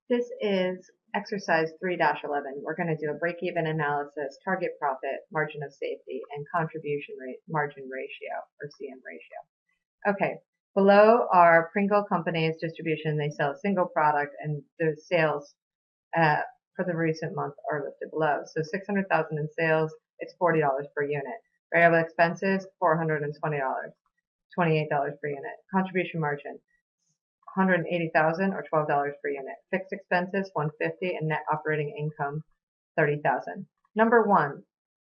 This is exercise 3-11. We're going to do a break-even analysis, target profit, margin of safety, and contribution rate, margin ratio, or CM ratio. Okay, below are Pringle Company's distribution. They sell a single product, and the sales for the recent month are listed below. So $600,000 in sales, it's $40 per unit. Variable expenses, $420, $28 per unit. Contribution margin, $180,000 or $12 per unit. Fixed expenses, $150, and net operating income, $30,000. Number one,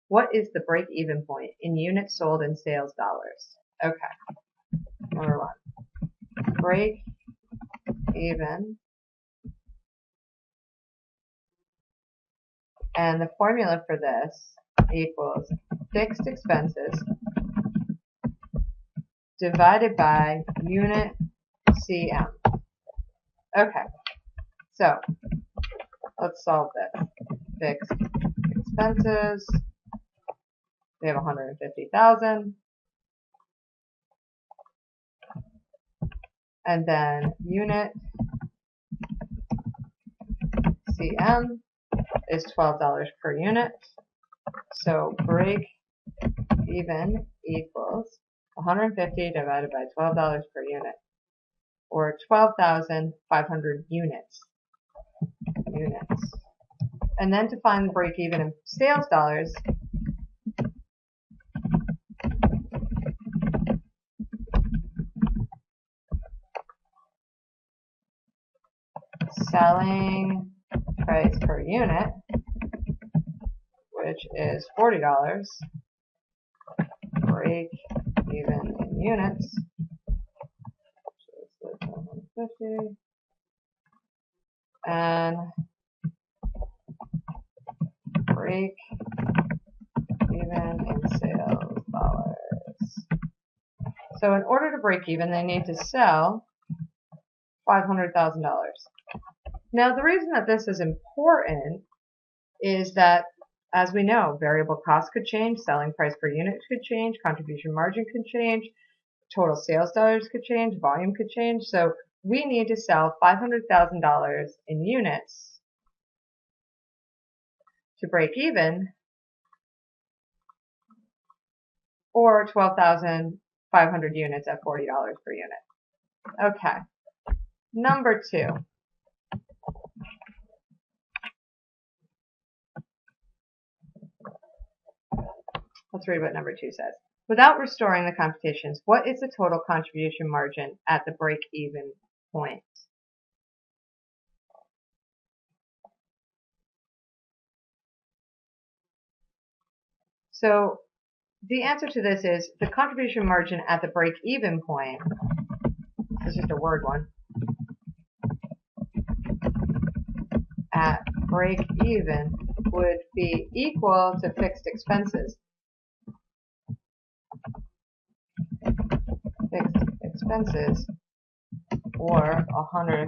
what is the break-even point in units sold in sales dollars? Okay. Number one, break even, and the formula for this equals fixed expenses divided by unit CM. Okay, so let's solve this. Fixed expenses, we have 150,000, and then unit CM is $12 per unit. So break even equals 150 divided by $12 per unit, or 12,500 units. And then to find the break even in sales dollars, selling price per unit, which is $40, break even in units, which is 150, and break even in sales dollars. So in order to break even, they need to sell $500,000. Now the reason that this is important is that, as we know, variable costs could change, selling price per unit could change, contribution margin could change, total sales dollars could change, volume could change. So we need to sell $500,000 in units to break even, or 12,500 units at $40 per unit. Okay. Number two. Let's read what number two says. Without restoring the computations, what is the total contribution margin at the break-even point? So the answer to this is the contribution margin at the break-even point. This is just a word one. At break-even would be equal to fixed expenses. Fixed expenses, or $150,000.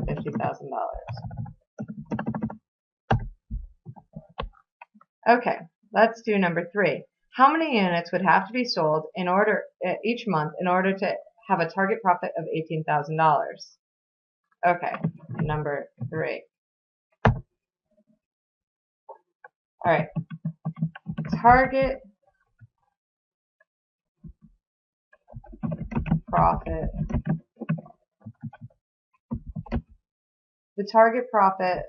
Okay, let's do number three. How many units would have to be sold in order each month in order to have a target profit of $18,000? Okay, number three. All right, target profit. The target profit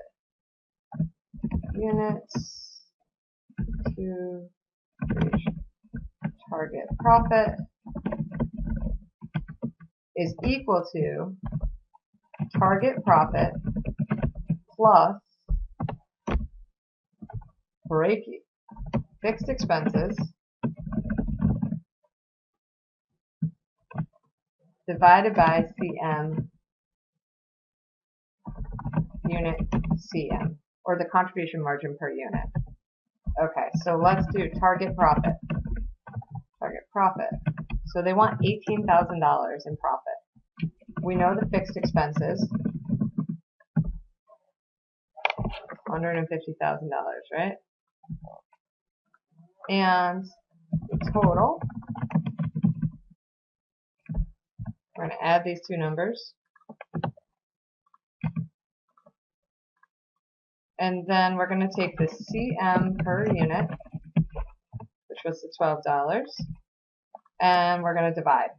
units to reach target profit is equal to target profit plus fixed expenses divided by CM unit CM, or the contribution margin per unit. Okay, so let's do target profit. Target profit. So they want $18,000 in profit. We know the fixed expenses, $150,000, right? And the total, we're going to add these two numbers. And then we're going to take the CM per unit, which was the $12, and we're going to divide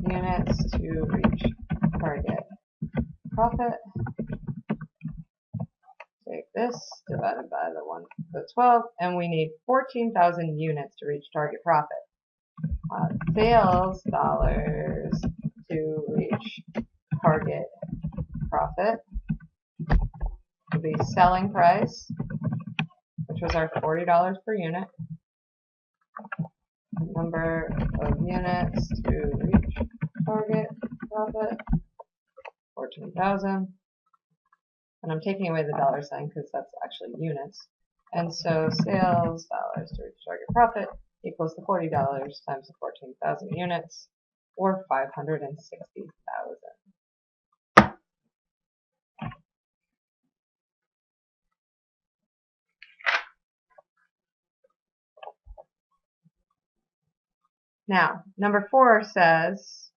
units to reach target profit. Take this divided by the 12, and we need 14,000 units to reach target profit. Sales dollars to reach target profit will be selling price, which was our $40 per unit, number of units to reach target profit, 14,000. And I'm taking away the dollar sign because that's actually units. And so sales dollars to reach target profit equals the $40 times the 14,000 units, or 560,000. Now, number 4 says,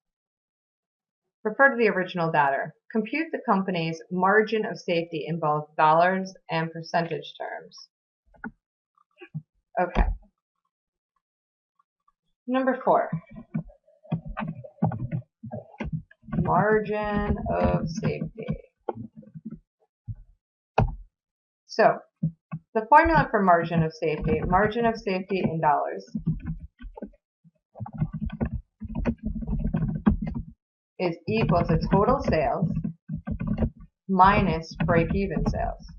refer to the original data. Compute the company's margin of safety in both dollars and percentage terms. Okay. Number 4. Margin of safety. So, the formula for margin of safety in dollars, is equal to total sales minus break-even sales.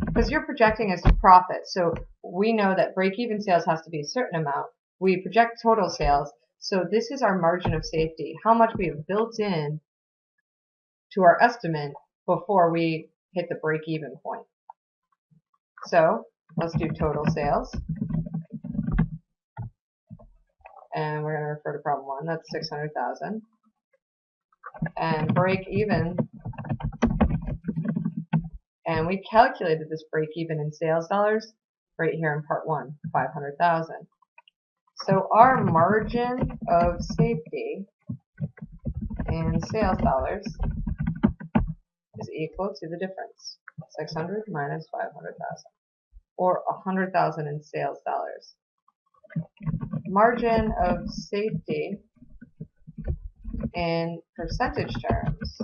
Because you're projecting as profit, so we know that break-even sales has to be a certain amount. We project total sales, so this is our margin of safety, how much we have built in to our estimate before we hit the break-even point. So let's do total sales. And we're going to refer to problem 1, that's 600,000. And break even, and we calculated this break even in sales dollars right here in part 1, 500,000. So our margin of safety in sales dollars is equal to the difference, 600 minus 500,000, or 100,000 in sales dollars. Margin of safety in percentage terms.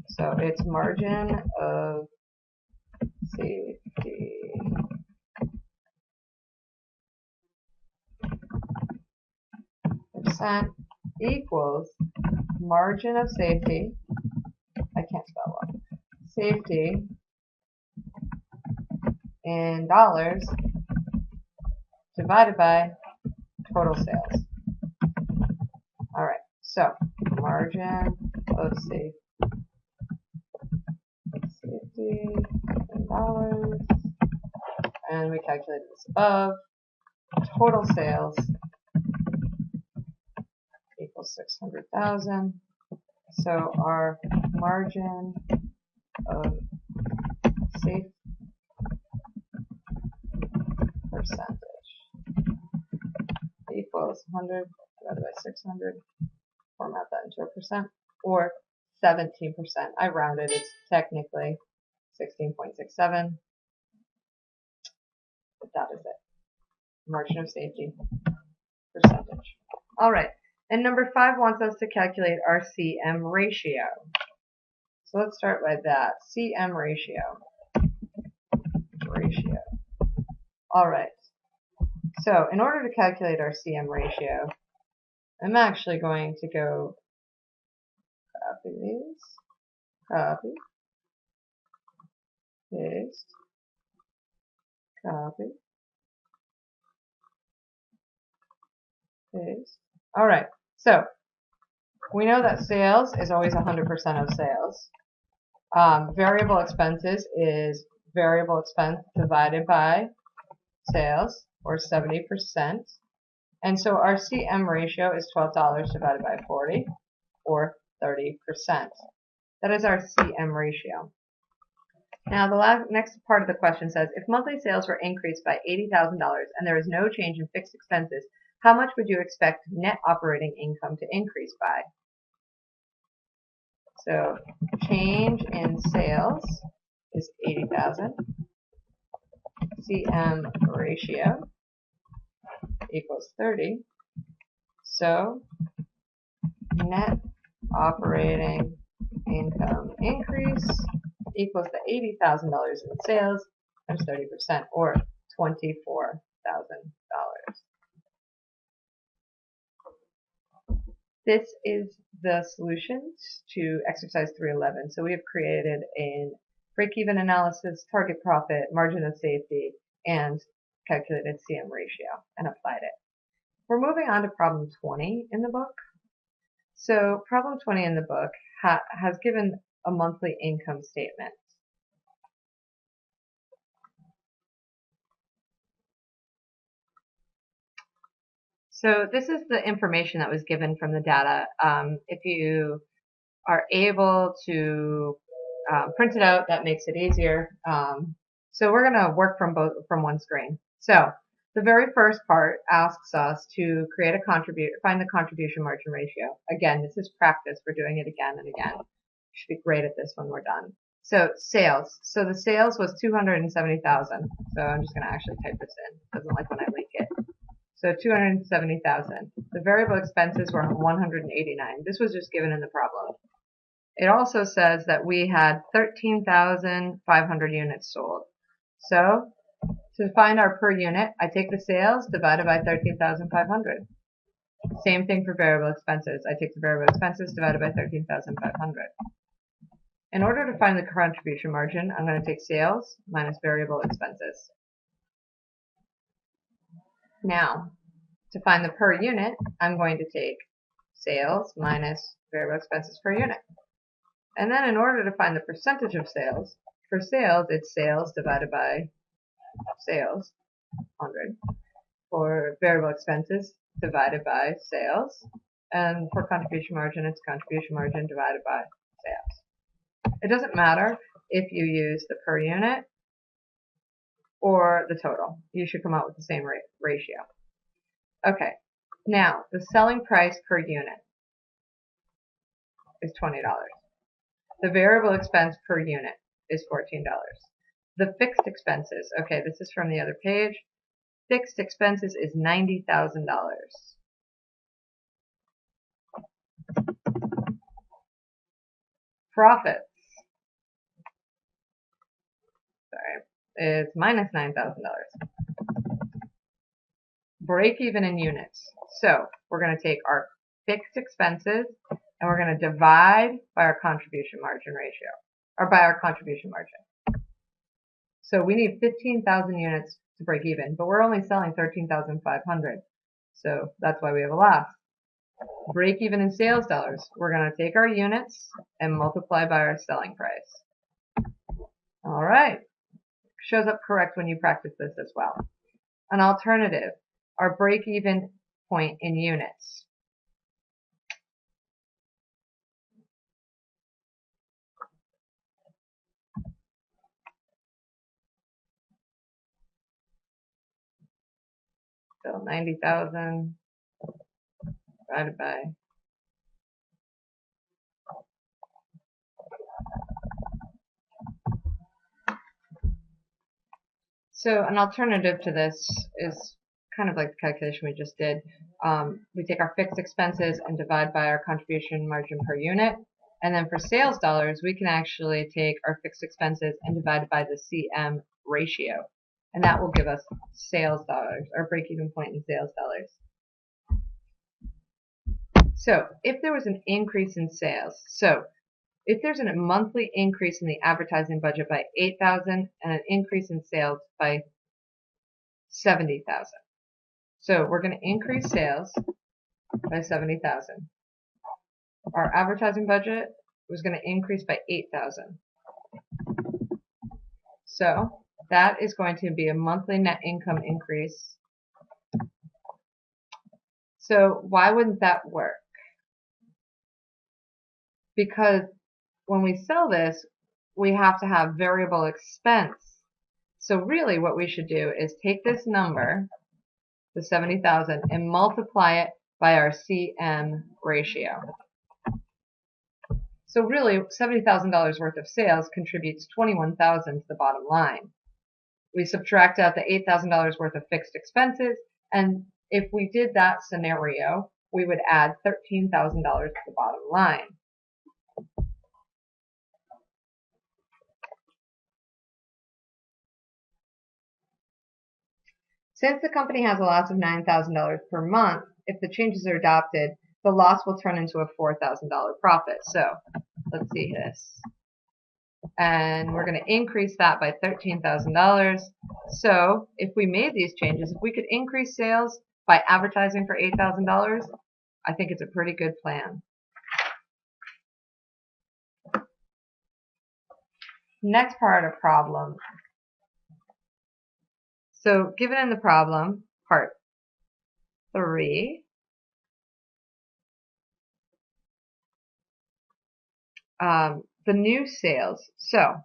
So it's margin of safety percent equals margin of safety, I can't spell well, safety in dollars divided by total sales. Alright, so margin of safety in dollars, and we calculated this above, total sales equals 600,000. So our margin of safety percentage equals 100 divided by 600, format that into a percent, or 17%. I rounded, it's technically 16.67, but that is it. Margin of safety percentage. Alright, and number 5 wants us to calculate our CM ratio. So let's start with that. CM ratio. Alright, so in order to calculate our CM ratio, I'm actually going to go copy these, copy, paste, copy, paste. Alright, so we know that sales is always 100% of sales. Variable expenses is variable expense divided by sales, or 70%. And so our CM ratio is $12 divided by 40, or 30%. That is our CM ratio. Now the next part of the question says, if monthly sales were increased by $80,000 and there is no change in fixed expenses, how much would you expect net operating income to increase by? So change in sales is 80,000. CM ratio equals 30. So net operating income increase equals the $80,000 in sales times 30%, or $24,000. This is the solutions to exercise 311. So we have created a break-even analysis, target profit, margin of safety, and calculated CM ratio and applied it. We're moving on to problem 20 in the book. So problem 20 in the book has given a monthly income statement. So this is the information that was given from the data. If you are able to print it out, that makes it easier. So we're going to work from one screen. So the very first part asks us to find the contribution margin ratio. Again, this is practice. We're doing it again and again. You should be great at this when we're done. So sales. So the sales was 270,000. So I'm just going to actually type this in. It doesn't like when I link it. So 270,000. The variable expenses were 189. This was just given in the problem. It also says that we had 13,500 units sold. So to find our per unit, I take the sales divided by 13,500. Same thing for variable expenses. I take the variable expenses divided by 13,500. In order to find the contribution margin, I'm going to take sales minus variable expenses. Now, to find the per unit, I'm going to take sales minus variable expenses per unit. And then in order to find the percentage of sales, for sales, it's sales divided by sales, 100. For variable expenses, divided by sales. And for contribution margin, it's contribution margin divided by sales. It doesn't matter if you use the per unit or the total. You should come out with the same ratio. Okay, now the selling price per unit is $20. The variable expense per unit is $14. The fixed expenses, okay, this is from the other page. Fixed expenses is $90,000. Profits, is minus $9,000. Break even in units. So we're going to take our fixed expenses and we're going to divide by our contribution margin ratio, or by our contribution margin. So we need 15,000 units to break even, but we're only selling 13,500. So that's why we have a loss. Break even in sales dollars. We're going to take our units and multiply by our selling price. All right. Shows up correct when you practice this as well. An alternative, our break-even point in units. So 90,000 divided by So an alternative to this is kind of like the calculation we just did. We take our fixed expenses and divide by our contribution margin per unit. And then for sales dollars, we can actually take our fixed expenses and divide it by the CM ratio. And that will give us sales dollars, or break-even point in sales dollars. So if there was an increase in sales, so if there's a monthly increase in the advertising budget by 8,000 and an increase in sales by 70,000. So we're going to increase sales by 70,000. Our advertising budget was going to increase by 8,000. So that is going to be a monthly net income increase. So why wouldn't that work? Because when we sell this, we have to have variable expense. So really what we should do is take this number, the 70,000, and multiply it by our CM ratio. So really, $70,000 worth of sales contributes $21,000 to the bottom line. We subtract out the $8,000 worth of fixed expenses, and if we did that scenario, we would add $13,000 to the bottom line. Since the company has a loss of $9,000 per month, if the changes are adopted, the loss will turn into a $4,000 profit. So let's see this. And we're going to increase that by $13,000. So if we made these changes, if we could increase sales by advertising for $8,000, I think it's a pretty good plan. Next part of problem. So given in the problem, part 3, the new sales. So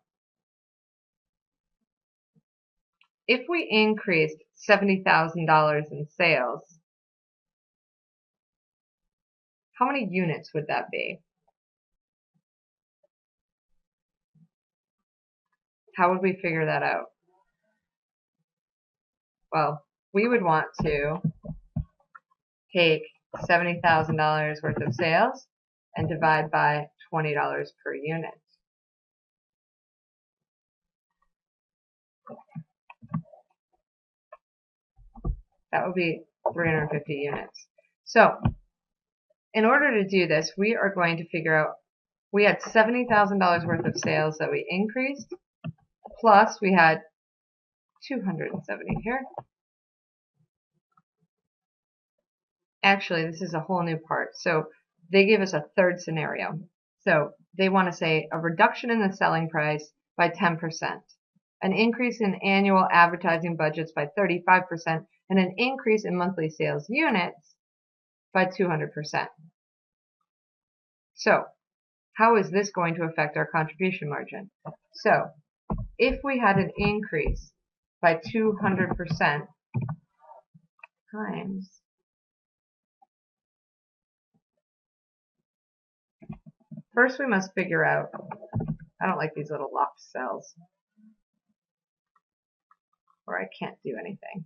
if we increased $70,000 in sales, how many units would that be? How would we figure that out? Well, we would want to take $70,000 worth of sales and divide by $20 per unit. That would be 350 units. So in order to do this, we are going to figure out, we had $70,000 worth of sales that we increased, plus we had 270 here. Actually, this is a whole new part. So they give us a third scenario. So they want to say a reduction in the selling price by 10%, an increase in annual advertising budgets by 35%, and an increase in monthly sales units by 200%. So how is this going to affect our contribution margin? So if we had an increase by 200% times first we must figure out, I don't like these little locked cells, or I can't do anything.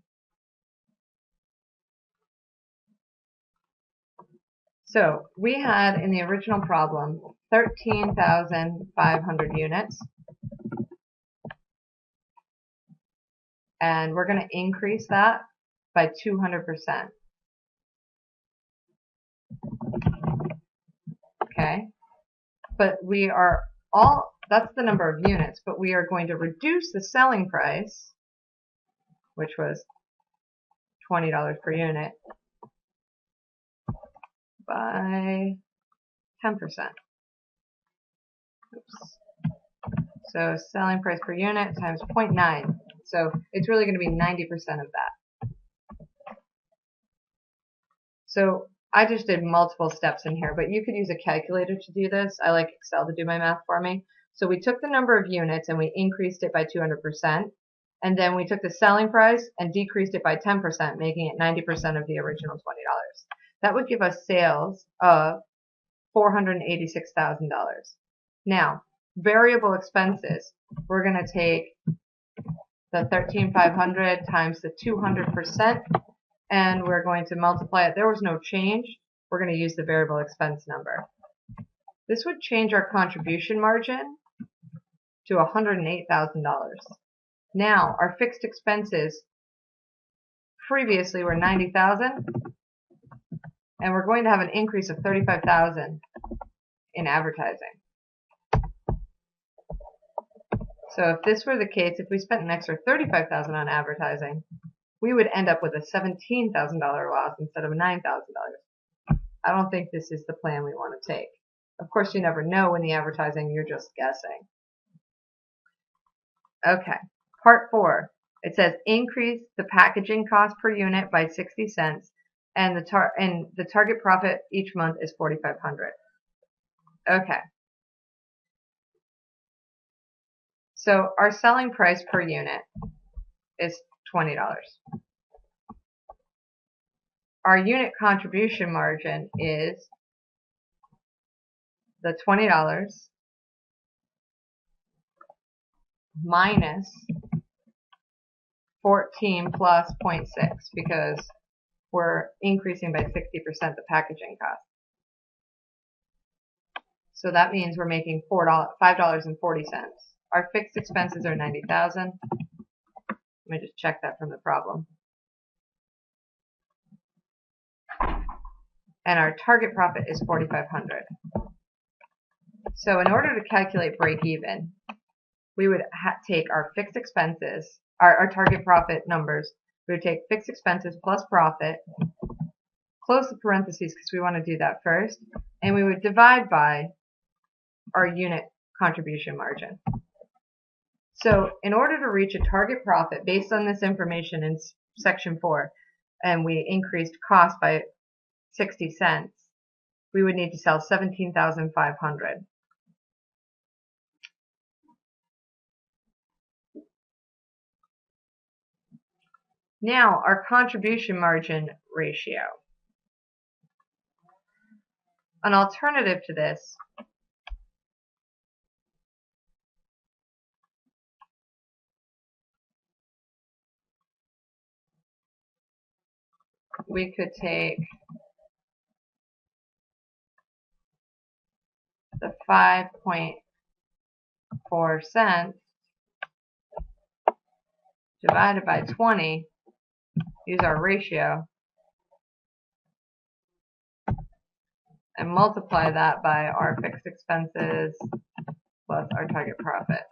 So we had in the original problem 13,500 units, and we're going to increase that by 200%. Okay, but we are that's the number of units, but we are going to reduce the selling price, which was $20 per unit, by 10%. Oops. So selling price per unit times 0.9. So it's really going to be 90% of that. So I just did multiple steps in here, but you could use a calculator to do this. I like Excel to do my math for me. So we took the number of units and we increased it by 200%. And then we took the selling price and decreased it by 10%, making it 90% of the original $20. That would give us sales of $486,000. Now, variable expenses, we're going to take the 13,500 times the 200%, and we're going to multiply it. There was no change. We're going to use the variable expense number. This would change our contribution margin to $108,000. Now, our fixed expenses previously were $90,000, and we're going to have an increase of $35,000 in advertising. So if this were the case, if we spent an extra $35,000 on advertising, we would end up with a $17,000 loss instead of a $9,000. I don't think this is the plan we want to take. Of course, you never know when the advertising, you're just guessing. Okay, part 4. It says increase the packaging cost per unit by 60 cents, and the target profit each month is $4,500. Okay. So our selling price per unit is $20. Our unit contribution margin is the $20 minus 14 plus 0.6 because we're increasing by 60% the packaging cost. So that means we're making $5.40. Our fixed expenses are $90,000. Let me just check that from the problem. And our target profit is $4,500. So in order to calculate break even, we would take our fixed expenses, our target profit numbers. We would take fixed expenses plus profit, close the parentheses because we want to do that first, and we would divide by our unit contribution margin. So in order to reach a target profit based on this information in section 4, and we increased cost by 60 cents, we would need to sell 17,500. Now our contribution margin ratio. An alternative to this we could take the 5.4 cents divided by 20, use our ratio, and multiply that by our fixed expenses plus our target profit.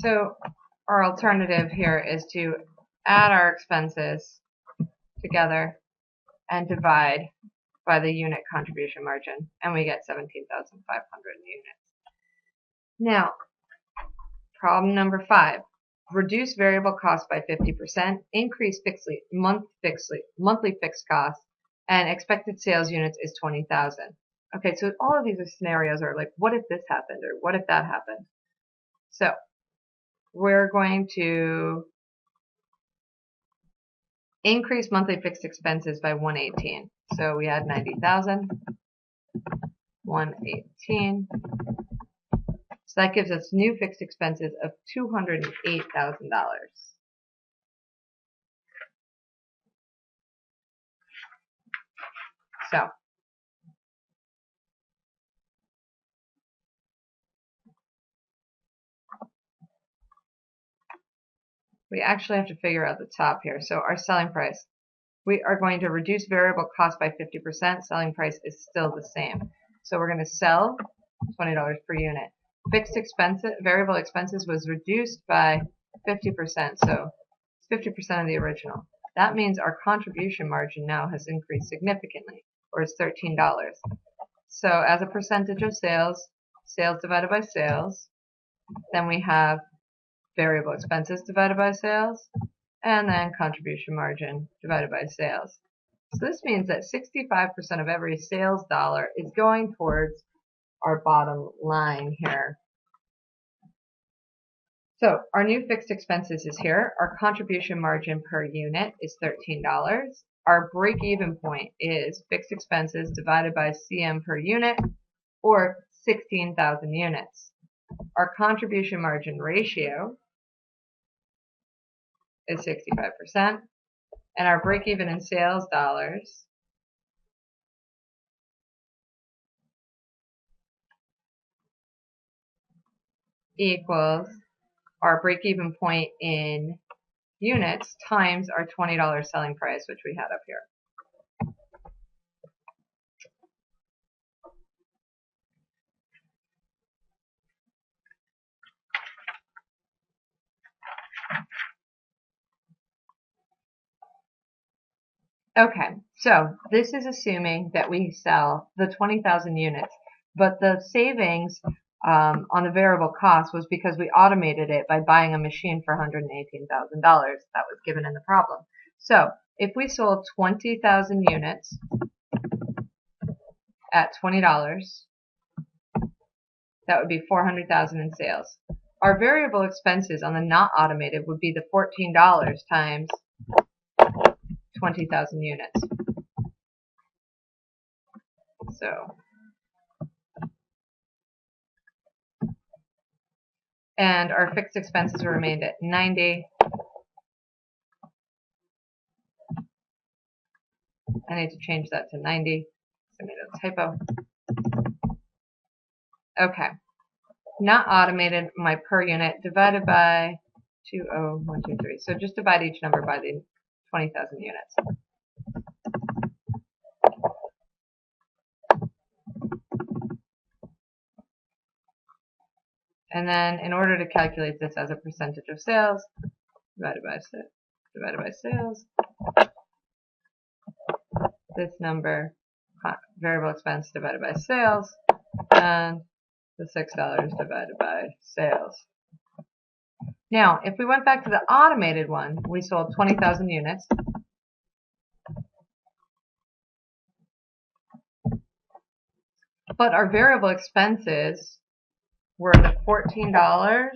So our alternative here is to add our expenses together and divide by the unit contribution margin, and we get 17,500 units. Now, problem number 5. Reduce variable costs by 50%, increase monthly fixed costs, and expected sales units is 20,000. Okay, so all of these scenarios are like, what if this happened, or what if that happened? So we're going to increase monthly fixed expenses by 118. So we had 90,000, 118. So that gives us new fixed expenses of $208,000. So we actually have to figure out the top here. So our selling price. We are going to reduce variable cost by 50%. Selling price is still the same. So we're going to sell $20 per unit. Fixed expenses, variable expenses was reduced by 50%. So it's 50% of the original. That means our contribution margin now has increased significantly, or it's $13. So as a percentage of sales, sales divided by sales, then we have variable expenses divided by sales, and then contribution margin divided by sales. So this means that 65% of every sales dollar is going towards our bottom line here. So our new fixed expenses is here. Our contribution margin per unit is $13. Our break-even point is fixed expenses divided by CM per unit, or 16,000 units. Our contribution margin ratio is 65%, and our break-even in sales dollars equals our break-even point in units times our $20 selling price, which we had up here. Okay, so this is assuming that we sell the 20,000 units, but the savings on the variable cost was because we automated it by buying a machine for $118,000. That was given in the problem. So if we sold 20,000 units at $20. That would be $400,000 in sales. Our variable expenses on the not automated would be the $14 times 20,000 units. So, and our fixed expenses remained at 90. I need to change that to 90. So I made a typo. Okay. Not automated, my per unit divided by 20123. So just divide each number by the 20,000 units. And then in order to calculate this as a percentage of sales, divided by sales, this number, variable expense divided by sales, and the $6 divided by sales. Now, if we went back to the automated one, we sold 20,000 units. But our variable expenses were the $14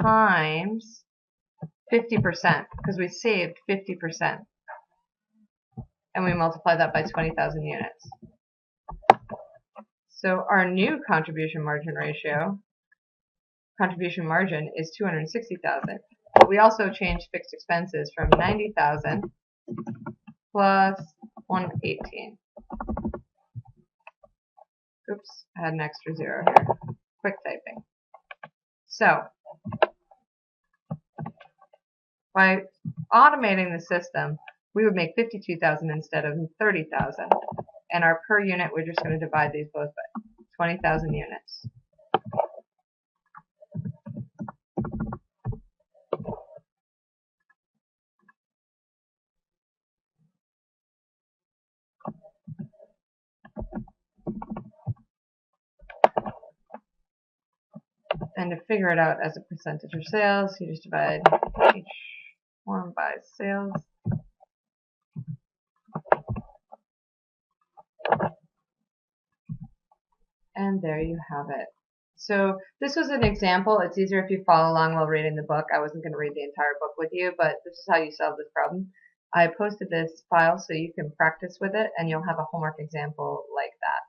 times 50%, because we saved 50%. And we multiply that by 20,000 units. So our new contribution margin is 260,000. But we also changed fixed expenses from 90,000 plus 118. Oops, I had an extra zero here. Quick typing. So, by automating the system, we would make 52,000 instead of 30,000. And our per unit, we're just going to divide these both by 20,000 units. And to figure it out as a percentage of sales, you just divide each one by sales. And there you have it. So this was an example. It's easier if you follow along while reading the book. I wasn't going to read the entire book with you, but this is how you solve this problem. I posted this file so you can practice with it, and you'll have a homework example like that.